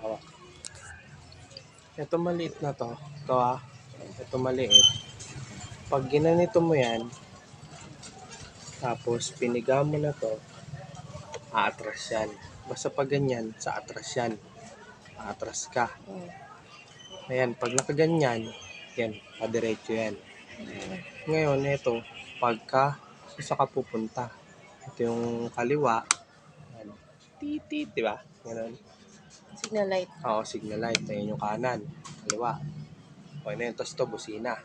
hawak. Ito maliit na to. Ito Ito maliit. Pag ginanito mo yan, tapos piniga mo na to, aatras yan. Basta pag ganyan, sa atras yan. Aatras ka. Ayan, pag nakaganyan, yan, padiretso yan. Ngayon, ito, pagka isa ka pupunta, ito yung kaliwa, yan, titit, di ba? Ganun. Signal light. Oo, signal light. Ayan yung kanan, kaliwa. Okay na yun, tapos ito, busina.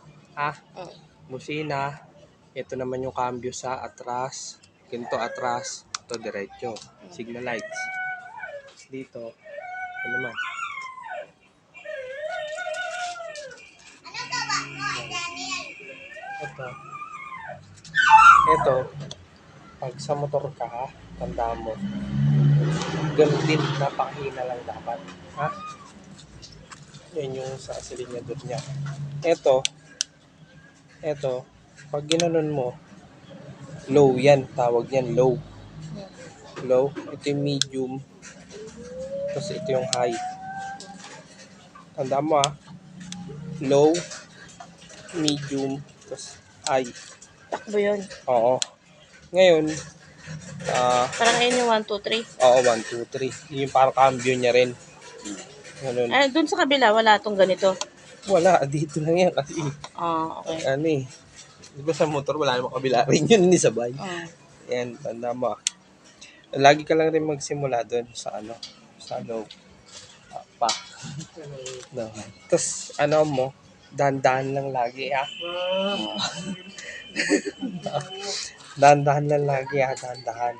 Busina, ito naman yung cambio sa atras, ganito atras, ito diretso, signal lights. Dito, ito naman. Ito, pag sa motor ka, tandaan mo, ganun din, napakahina lang dapat. Yan yung sa silinyador niya. Ito, pag ginanon mo, low yan, tawag yan, low. Low, ito yung medium, tapos ito yung high. Tandaan mo low, medium, tapos high. Takbo yun. Oo. Ngayon, Parang ayun yung 1, 2, 3. oo, 1, 2, 3. Yung parang cambio niya rin. Ganun. Dun sa kabila, wala tong ganito. Wala, dito lang yan kasi. Okay. Di ba sa motor, wala namang kabila rin yun, ni sabay. Yan, tanda mo. Lagi ka lang rin magsimula doon sa sa low. Pa. No. Tapos, mo, dahan-dahan lang lagi, dahan-dahan lang lagi, dahan-dahan.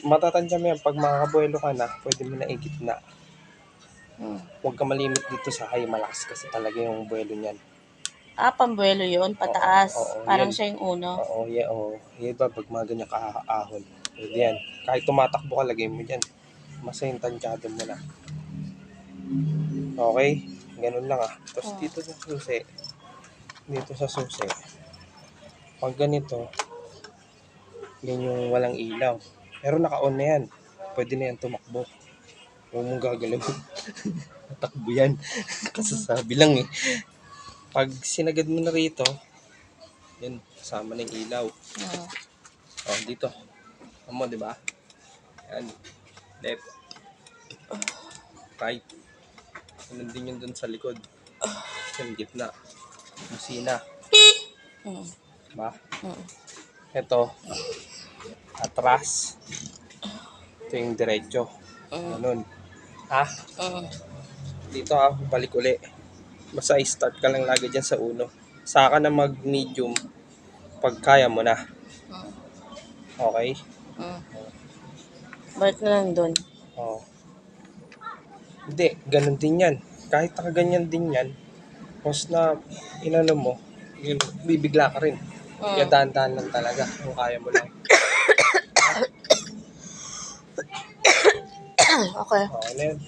Matatansya mo yan, pag makakabuelo ka na, pwede mo na igitna. Huwag ka malimit dito sa high, malakas kasi talaga yung buwelo niyan. Pambuelo yun, pataas. Oo, Parang yan. siya yung uno. Oo, yeah, oo. Yan ba, pag mga ganyan kaahon. Pwede yan. Kahit tumatakbo ka, lagay mo dyan. Masaya yung tansyado mo na. Okay? Ganun lang Tapos dito sa susi, pag ganito, yan yung walang ilaw. Pero naka-on na yan. Pwede na yan tumakbo. Huwag mong gagalaw. Natakbo yan. Kasasabi lang Pag sinagad mo na rito, yan, kasama na yung ilaw. Dito. Di ba? Yan. Left. Right. Ganun din yun dun sa likod. Yung gitna. Busina. Diba? Ito. Atras. Ito yung diretso. Ganun. Dito balik uli. Basta i-start ka lang lagi dyan sa uno. Saka na mag-medium pag kaya mo na. Okay? Balik na lang doon. Hindi, ganun din yan. Kahit nakaganyan din yan, once na inano mo, bibigla ka rin. Kaya dahan-dahan lang talaga kung kaya mo lang. Okay. Okay na yun.